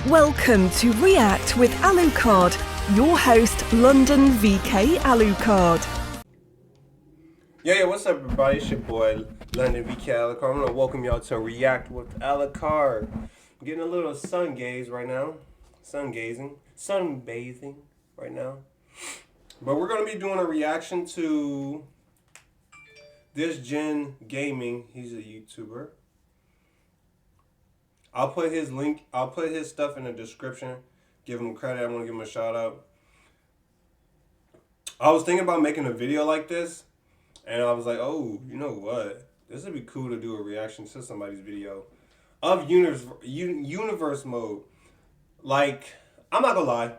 Welcome to React with Alucard, your host, London VK Alucard. Yeah, what's up, everybody? It's your boy, London VK Alucard. I'm gonna welcome y'all to React with Alucard. I'm getting a little sun gaze right now, sunbathing right now. But we're gonna be doing a reaction to ThisGenGaming. He's a YouTuber. I'll put his link. I'll put his stuff in the description. Give him credit. I'm gonna give him a shout out. I was thinking about making a video like this, and I was like, oh, you know what? This would be cool to do a reaction to somebody's video of universe mode. Like, I'm not gonna lie.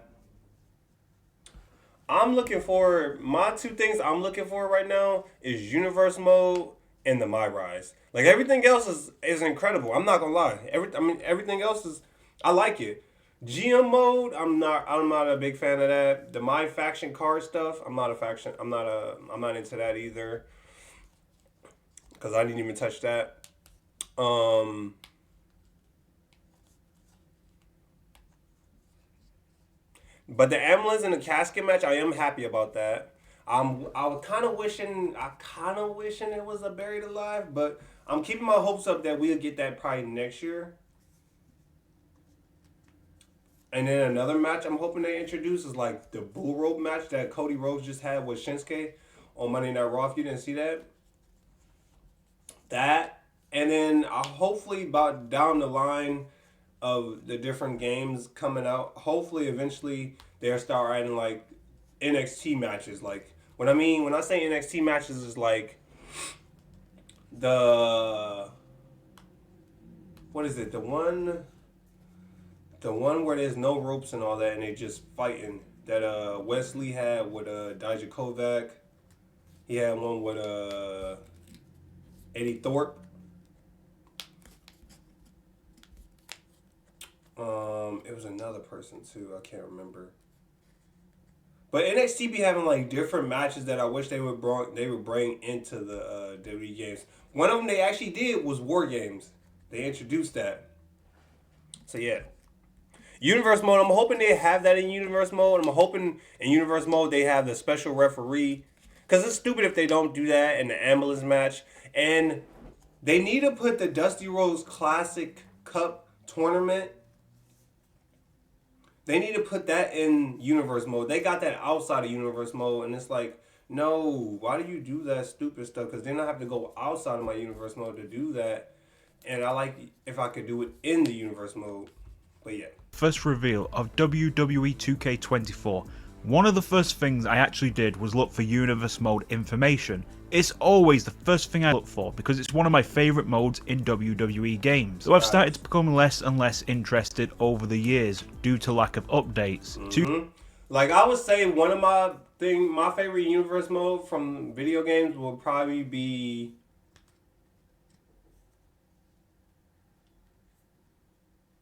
I'm looking for, my two things I'm looking for right now is universe mode and the My Rise. Like, everything else is incredible. I'm not gonna lie. Everything else is, I like it. GM mode, I'm not a big fan of that. The My Faction card stuff, I'm not into that either. Cause I didn't even touch that. But the ambulance and the casket match, I am happy about that. I was kind of wishing it was a Buried Alive, but I'm keeping my hopes up that we'll get that probably next year. And then another match I'm hoping they introduce is like the bull rope match that Cody Rhodes just had with Shinsuke on Monday Night Raw. If you didn't see that. That, and then hopefully about down the line of the different games coming out, hopefully eventually they'll start adding like NXT matches. Like, when I say NXT matches is like the one where there's no ropes and all that and they just fighting, that Wesley had with Dijakovic. He had one with Eddie Thorpe. It was another person too. I can't remember. But NXT be having like different matches that I wish they would bring into the WWE games. One of them they actually did was War Games. They introduced that. So yeah. Universe mode, I'm hoping they have that in Universe mode. I'm hoping in Universe mode they have the special referee. Because it's stupid if they don't do that in the ambulance match. And they need to put the Dusty Rhodes Classic Cup tournament. They need to put that in Universe mode. They got that outside of Universe mode. And it's like, no, why do you do that stupid stuff? Because then I have to go outside of my Universe mode to do that. And I like if I could do it in the Universe mode. But yeah. First reveal of WWE 2K24. One of the first things I actually did was look for Universe mode information. It's always the first thing I look for because it's one of my favourite modes in WWE games. So I've started to become less and less interested over the years due to lack of updates. Like I would say one of my favorite Universe mode from video games will probably be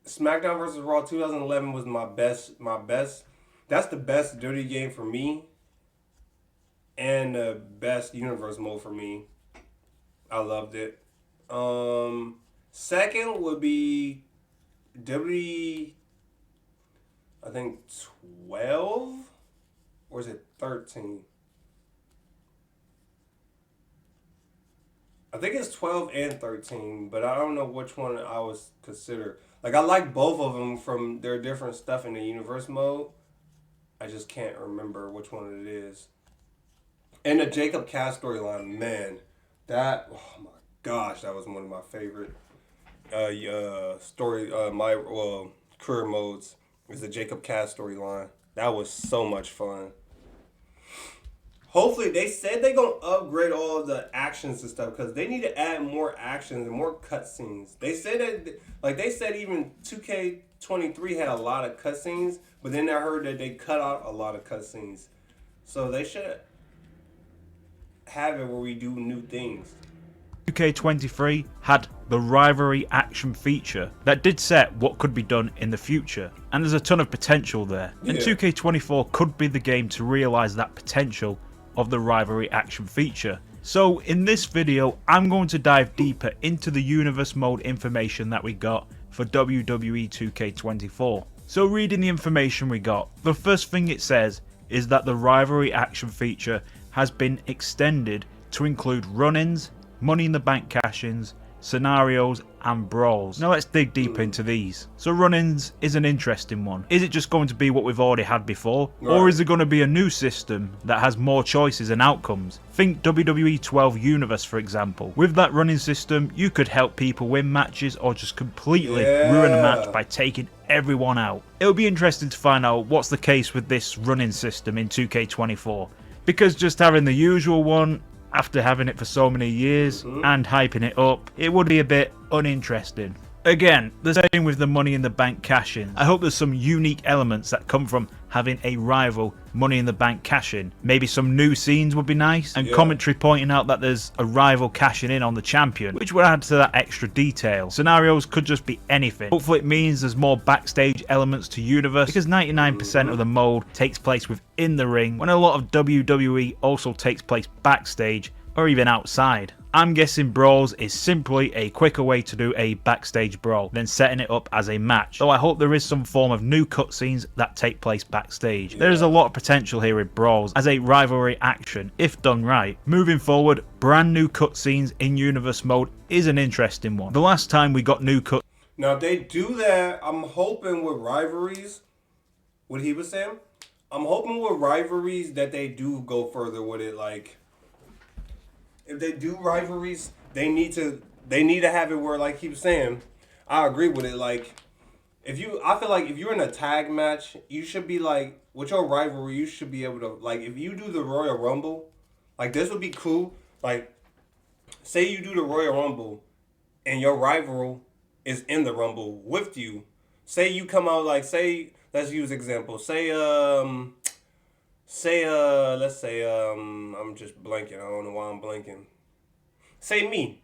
SmackDown vs. Raw 2011 was my best. That's the best dirty game for me. And the best Universe mode for me. I loved it. Second would be WWE, I think 12? Or is it 13? I think it's 12 and 13, but I don't know which one I was considered. Like, I like both of them from their different stuff in the Universe mode. I just can't remember which one it is. And the Jacob Cass storyline, man, that, oh my gosh, that was one of my favorite career modes, is the Jacob Cass storyline. That was so much fun. Hopefully, they said they're going to upgrade all of the actions and stuff because they need to add more actions and more cutscenes. They said that, like they said even 2K23 had a lot of cutscenes, but then I heard that they cut out a lot of cutscenes. So they should have it where we do new things. 2K23 had the rivalry action feature that did set what could be done in the future, and there's a ton of potential there. And 2K24 could be the game to realise that potential of the rivalry action feature. So in this video I'm going to dive deeper into the Universe mode information that we got for WWE 2K24. So reading the information we got, the first thing it says is that the rivalry action feature has been extended to include run-ins, money in the bank cash-ins, scenarios and brawls. Now let's dig deep into these. So run-ins is an interesting one. Is it just going to be what we've already had before? Right. Or is it going to be a new system that has more choices and outcomes? Think WWE 12 Universe for example. With that running system, you could help people win matches or just completely ruin a match by taking everyone out. It'll be interesting to find out what's the case with this running system in 2K24. Because just having the usual one, after having it for so many years and hyping it up, it would be a bit uninteresting. Again, the same with the money in the bank cash-in. I hope there's some unique elements that come from having a rival money in the bank cash-in. Maybe some new scenes would be nice, and commentary pointing out that there's a rival cashing in on the champion, which would add to that extra detail. Scenarios could just be anything. Hopefully it means there's more backstage elements to Universe, because 99% of the mode takes place within the ring, when a lot of WWE also takes place backstage or even outside. I'm guessing brawls is simply a quicker way to do a backstage brawl than setting it up as a match, though I hope there is some form of new cutscenes that take place backstage. There is a lot of potential here with brawls as a rivalry action if done right. Moving forward, brand new cutscenes in Universe mode is an interesting one. The last time we got new cutscenes. Now if they do that, I'm hoping with rivalries, what he was saying, I'm hoping with rivalries that they do go further with it. Like, if they do rivalries, they need to have it where, like he was saying, I agree with it. Like, I feel like if you're in a tag match, you should be like, with your rivalry, you should be able to, like, if you do the Royal Rumble, like, this would be cool. Like, say you do the Royal Rumble and your rival is in the Rumble with you. Say you come out, like, say, let's use example. Let's say, I'm just blanking. I don't know why I'm blanking. Say me.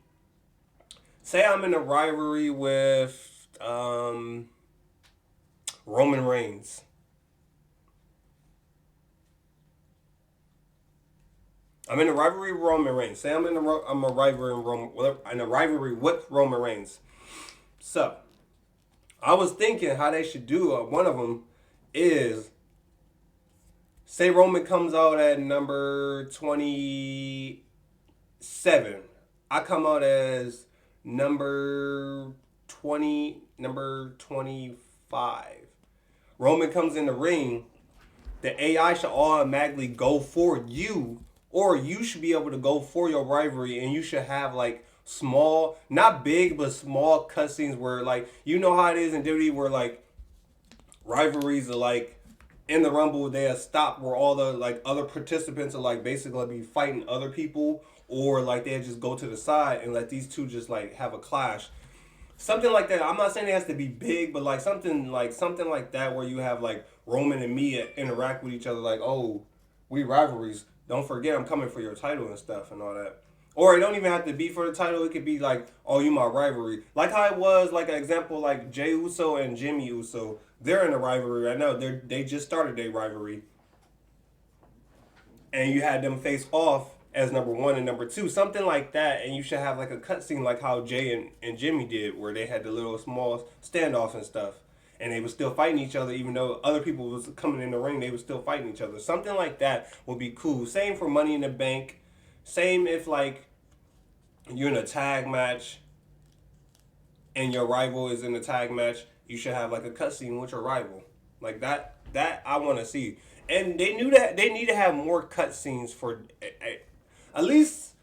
Say I'm in a rivalry with Roman Reigns. I'm in a rivalry with Roman Reigns. Say I'm in a rivalry with Roman Reigns. So, I was thinking how they should do one of them is, say Roman comes out at number 27. I come out as number 25. Roman comes in the ring. The AI should automatically go for you, or you should be able to go for your rivalry, and you should have like small, not big, but small cutscenes where, like, you know how it is in WWE where like rivalries are like, in the Rumble, they stop where all the like other participants are like basically be fighting other people, or like they just go to the side and let these two just like have a clash, something like that. I'm not saying it has to be big, but like something like that where you have like Roman and Mia interact with each other, like, oh, we rivalries. Don't forget, I'm coming for your title and stuff and all that. Or it don't even have to be for the title. It could be like, oh, you my rivalry. Like how it was, like an example, like Jey Uso and Jimmy Uso. They're in a rivalry right now. They just started their rivalry. And you had them face off as number 1 and number 2. Something like that. And you should have like a cutscene like how Jay and Jimmy did, where they had the little small standoff and stuff. And they were still fighting each other, even though other people was coming in the ring, they were still fighting each other. Something like that would be cool. Same for Money in the Bank. Same if like you're in a tag match and your rival is in a tag match, you should have like a cutscene with your rival. Like that I want to see. And they knew that they need to have more cutscenes for at least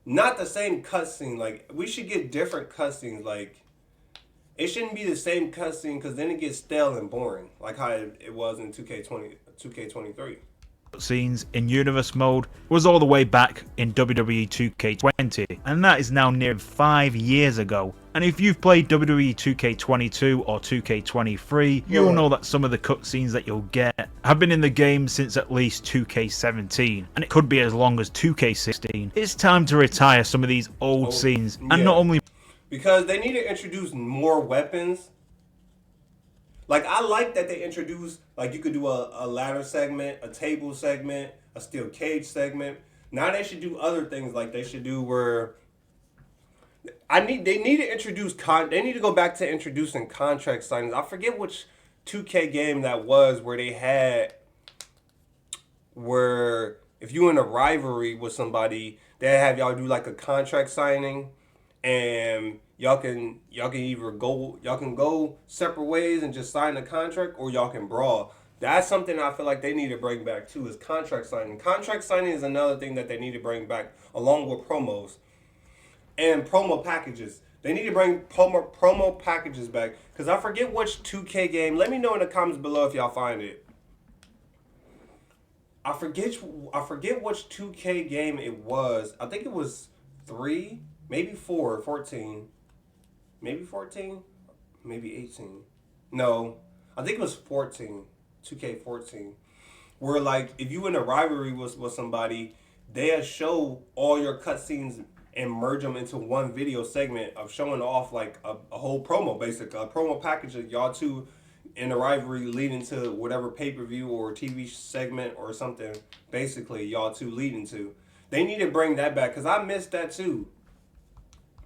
not the same cutscene. Like, we should get different cutscenes. Like, it shouldn't be the same cutscene, because then it gets stale and boring, like how it was in 2K23. Scenes in Universe mode was all the way back in WWE 2K20, and that is now near 5 years ago. And if you've played WWE 2K22 or 2K23, you'll know that some of the cutscenes that you'll get have been in the game since at least 2K17, and it could be as long as 2K16. It's time to retire some of these old scenes, and not only because they need to introduce more weapons. Like, I like that they introduced, like, you could do a ladder segment, a table segment, a steel cage segment. Now they should do other things, like they should do where they need to introduce they need to go back to introducing contract signings. I forget which 2K game that was where they had where if you in a rivalry with somebody, they have y'all do like a contract signing, and y'all can go separate ways and just sign the contract, or y'all can brawl. That's something I feel like they need to bring back too, is contract signing. Contract signing is another thing that they need to bring back along with promos and promo packages. They need to bring promo packages back, because I forget which 2K game. Let me know in the comments below if y'all find it. I forget which 2K game it was. I think it was 3, maybe 4, 14. Maybe 14? Maybe 18. No, I think it was 14. 2K14. Where like if you in a rivalry with somebody, they'll show all your cutscenes and merge them into one video segment of showing off like a whole promo, basically. A promo package of y'all two in a rivalry leading to whatever pay-per-view or TV segment or something, basically, y'all two leading to. They need to bring that back, because I missed that too.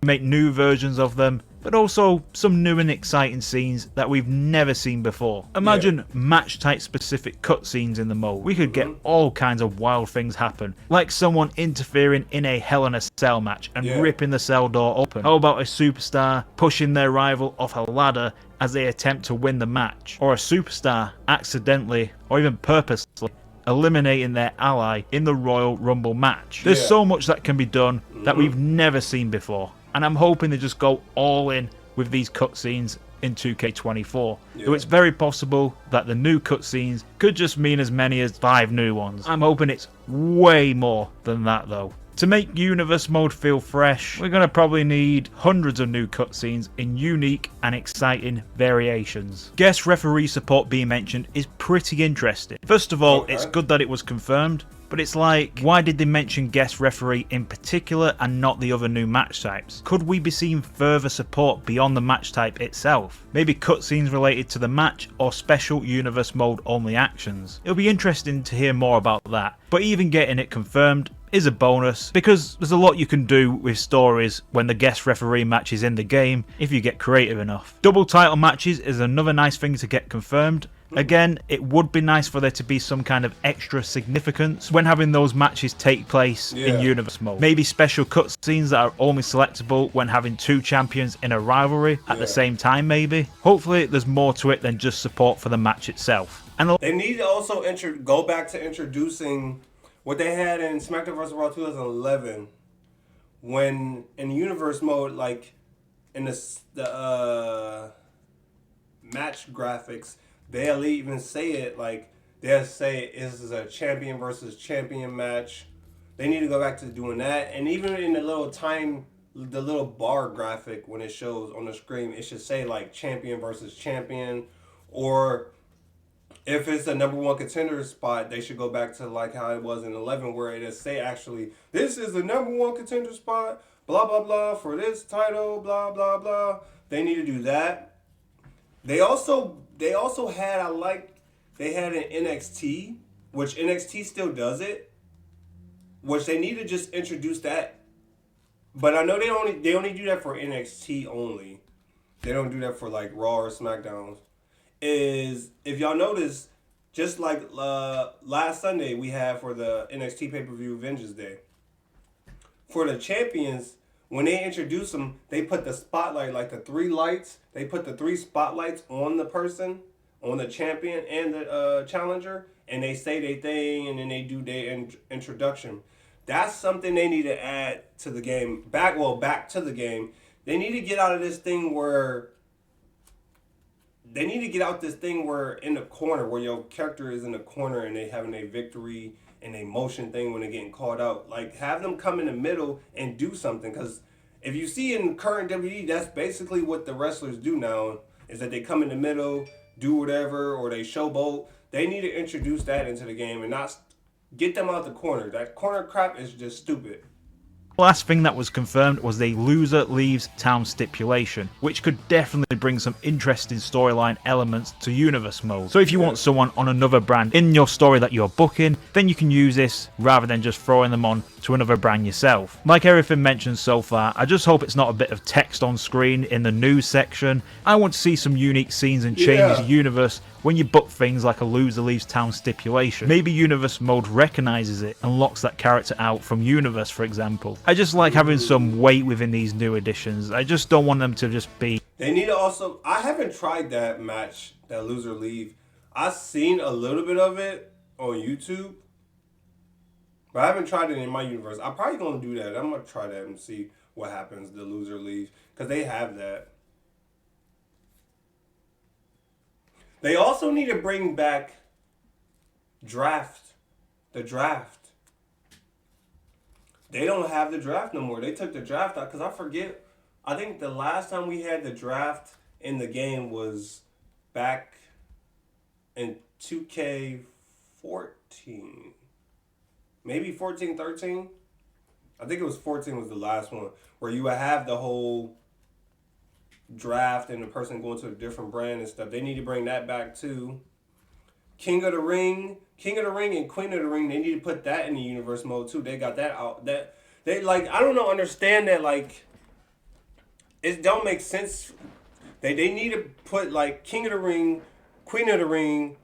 Make new versions of them, but also some new and exciting scenes that we've never seen before. Imagine match type specific cutscenes in the mode. We could get all kinds of wild things happen, like someone interfering in a Hell in a Cell match and ripping the cell door open. How about a superstar pushing their rival off a ladder as they attempt to win the match, or a superstar accidentally or even purposely eliminating their ally in the Royal Rumble match. There's so much that can be done that we've never seen before, and I'm hoping they just go all in with these cutscenes in 2K24. Though it's very possible that the new cutscenes could just mean as many as 5 new ones. I'm hoping it's way more than that though. To make Universe Mode feel fresh, we're going to probably need hundreds of new cutscenes in unique and exciting variations. Guest referee support being mentioned is pretty interesting. First of all, it's good that it was confirmed, but it's like, why did they mention guest referee in particular and not the other new match types? Could we be seeing further support beyond the match type itself? Maybe cutscenes related to the match or special Universe Mode only actions? It'll be interesting to hear more about that, but even getting it confirmed is a bonus, because there's a lot you can do with stories when the guest referee match is in the game if you get creative enough. Double title matches is another nice thing to get confirmed. Again, it would be nice for there to be some kind of extra significance when having those matches take place in Universe Mode. Maybe special cutscenes that are only selectable when having 2 champions in a rivalry at the same time maybe. Hopefully there's more to it than just support for the match itself. And they need to also go back to introducing what they had in SmackDown vs. Raw 2011, when in Universe Mode, like in the match graphics, they'll even say it, like they'll say this is a champion versus champion match. They need to go back to doing that. And even in the little bar graphic when it shows on the screen, it should say like champion versus champion. Or if it's a #1 contender spot, they should go back to like how it was in 11, where it say actually, this is the #1 contender spot, blah blah blah, for this title, blah blah blah. They need to do that. They also had they had an NXT, which NXT still does it, which they need to just introduce that. But I know they only do that for NXT only. They don't do that for like Raw or SmackDown. Is, if y'all notice, just like last Sunday we had for the NXT pay-per-view Vengeance Day, for the champions, when they introduce them, they put the spotlight, like the 3 lights, they put the 3 spotlights on the person, on the champion and the challenger, and they say their thing, and then they do their introduction. That's something they need to add to the game. Back to the game. They need to get out of this thing where in the corner, where your character is in the corner and they having a victory and a motion thing when they're getting called out. Like, have them come in the middle and do something. Because if you see in current WWE, that's basically what the wrestlers do now, is that they come in the middle, do whatever, or they showboat. They need to introduce that into the game and not get them out the corner. That corner crap is just stupid. The last thing that was confirmed was the loser leaves town stipulation, which could definitely bring some interesting storyline elements to Universe Mode. So if you want someone on another brand in your story that you're booking, then you can use this rather than just throwing them on to another brand yourself. Like everything mentioned so far, I just hope it's not a bit of text on screen in the news section. I want to see some unique scenes and changes to Universe when you book things like a loser leaves town stipulation. Maybe Universe mode recognises it and locks that character out from Universe, for example. I just like having some weight within these new additions. I just don't want them to just be... They need to also... I haven't tried that match, that loser leave. I've seen a little bit of it on YouTube, but I haven't tried it in my universe. I'm probably going to do that. I'm going to try that and see what happens, the loser leave, because they have that. They also need to bring back the draft. They don't have the draft no more. They took the draft out because I forget. I think the last time we had the draft in the game was back in 2K14. Maybe 14, 13. I think it was 14 was the last one where you would have the whole draft and the person going to a different brand and stuff. They need to bring that back too. King of the Ring and Queen of the Ring, they need to put that in the universe mode too. They got that out. That they like, I don't know, understand that, like, it don't make sense. They need to put like King of the Ring, Queen of the Ring,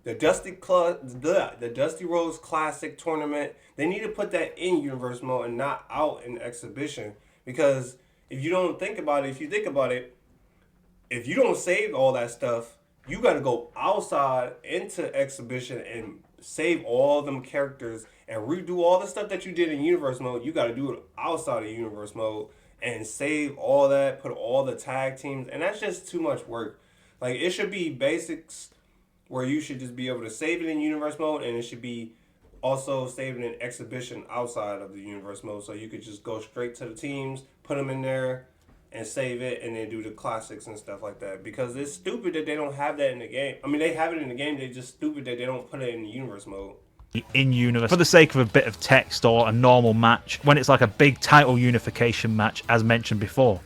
the Dusty Rhodes Classic tournament. They need to put that in universe mode and not out in exhibition, because if you don't think about it, if you think about it, if you don't save all that stuff, you got to go outside into exhibition and save all them characters and redo all the stuff that you did in universe mode. You got to do it outside of universe mode and save all that, put all the tag teams, and that's just too much work. Like, it should be basics where you should just be able to save it in universe mode, and it should be also saving in exhibition outside of the universe mode, so you could just go straight to the teams, put them in there, and save it, and then do the classics and stuff like that. Because it's stupid that they don't have that in the game. I mean, they have it in the game, they're just stupid that they don't put it in the universe mode. In universe, for the sake of a bit of text or a normal match, when it's like a big title unification match, as mentioned before.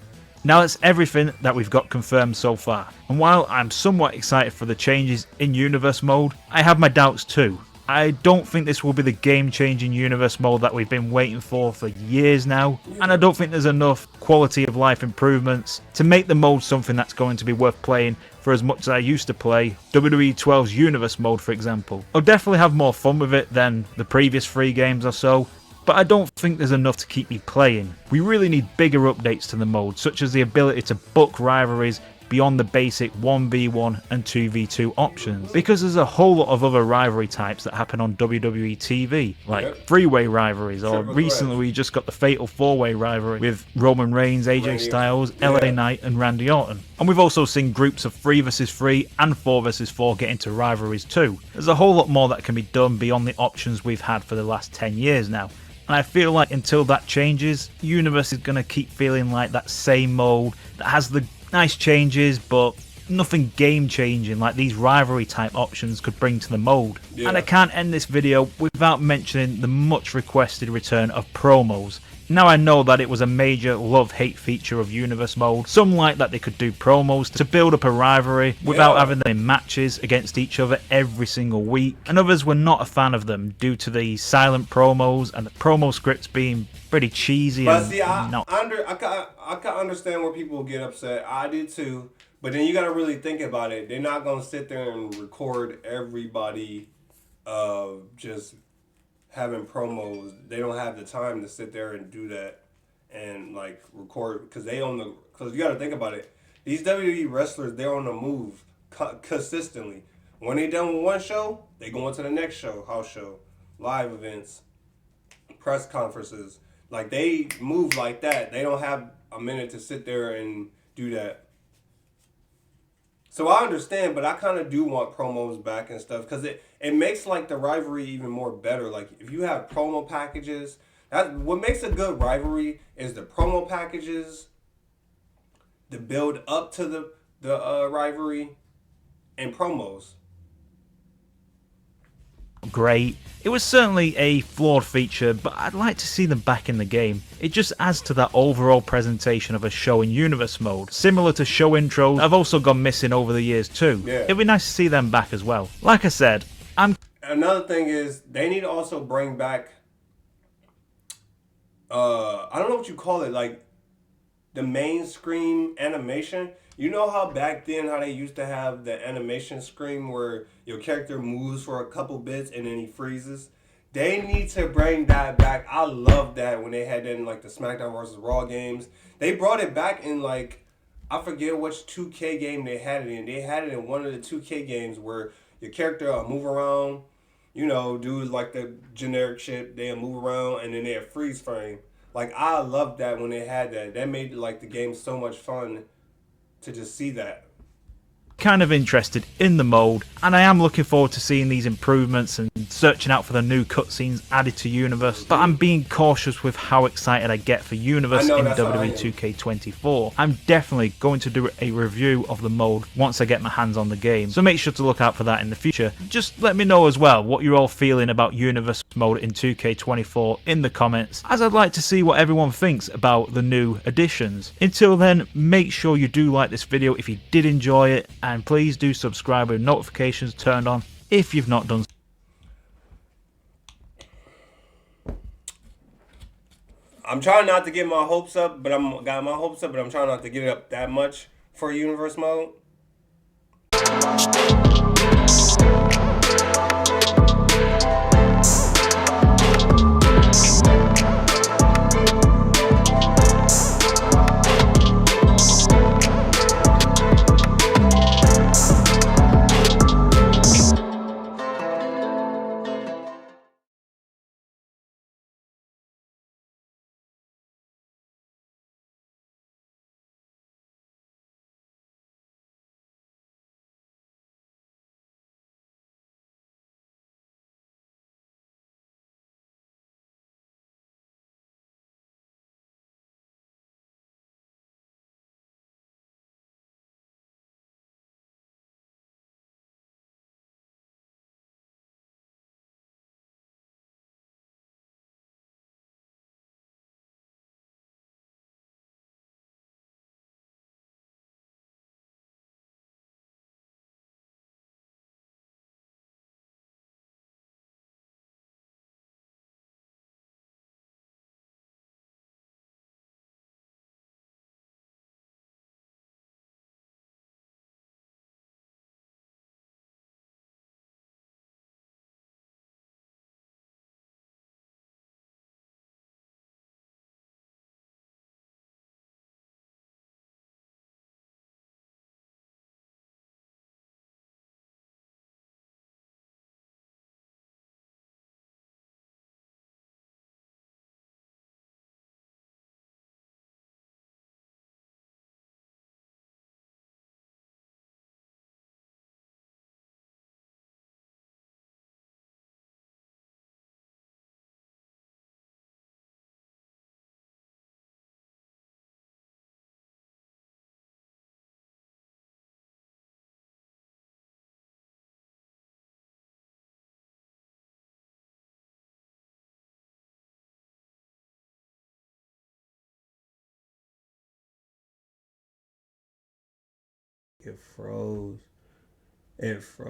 Now that's everything that we've got confirmed so far, and while I'm somewhat excited for the changes in universe mode, I have my doubts too. I don't think this will be the game-changing universe mode that we've been waiting for years now, and I don't think there's enough quality of life improvements to make the mode something that's going to be worth playing for as much as I used to play WWE 12's universe mode, for example. I'll definitely have more fun with it than the previous 3 games or so, but I don't think there's enough to keep me playing. We really need bigger updates to the mode, such as the ability to book rivalries beyond the basic 1v1 and 2v2 options, because there's a whole lot of other rivalry types that happen on WWE TV, like three-way rivalries, or recently we just got the fatal four-way rivalry with Roman Reigns, AJ Styles, LA Knight and Randy Orton. And we've also seen groups of 3 vs 3 and 4 vs 4 get into rivalries too. There's a whole lot more that can be done beyond the options we've had for the last 10 years now. And I feel like until that changes, Universe is going to keep feeling like that same mode that has the nice changes, but nothing game changing like these rivalry type options could bring to the mode. And I can't end this video without mentioning the much requested return of promos. Now I know that it was a major love-hate feature of Universe mode. Some like that they could do promos to build up a rivalry without having them in matches against each other every single week, and others were not a fan of them due to the silent promos and the promo scripts being pretty cheesy. But see, I can understand where people get upset. I do too. But then you got to really think about it. They're not going to sit there and record everybody just having promos. They don't have the time to sit there and do that and like record, because you got to think about it. These WWE wrestlers, they're on the move consistently. When they done with one show, they go into the next show, house show, live events, press conferences. Like, they move like that. They don't have a minute to sit there and do that. So I understand, but I kind of do want promos back and stuff, because it makes like the rivalry even more better. Like, if you have promo packages, what makes a good rivalry is the promo packages, the build up to the rivalry, and promos. Great. It was certainly a flawed feature, but I'd like to see them back in the game. It just adds to that overall presentation of a show in universe mode, similar to show intros that have also gone missing over the years too. It'd be nice to see them back as well. Like I said, Another thing is, they need to also bring back I don't know what you call it, like the main screen animation. You know how back then how they used to have the animation screen where your character moves for a couple bits and then he freezes. They need to bring that back. I love that when they had that in like the SmackDown versus Raw games. They brought it back in like I forget which 2K game they had it in. They had it in one of the 2K games where your character move around, do like the generic shit. They move around and then they freeze frame. Like I loved that when they had that. That made like the game so much fun to just see that. Kind of interested in the mode, and I am looking forward to seeing these improvements and searching out for the new cutscenes added to Universe, but I'm being cautious with how excited I get for Universe in WWE 2K24. I'm definitely going to do a review of the mode once I get my hands on the game, so make sure to look out for that in the future. Just let me know as well what you're all feeling about Universe mode in 2K24 in the comments, as I'd like to see what everyone thinks about the new additions. Until then, make sure you do like this video if you did enjoy it, and please do subscribe with notifications turned on if you've not done so. I'm trying not to get my hopes up, but I'm trying not to get it up that much for Universe mode. It froze. It froze.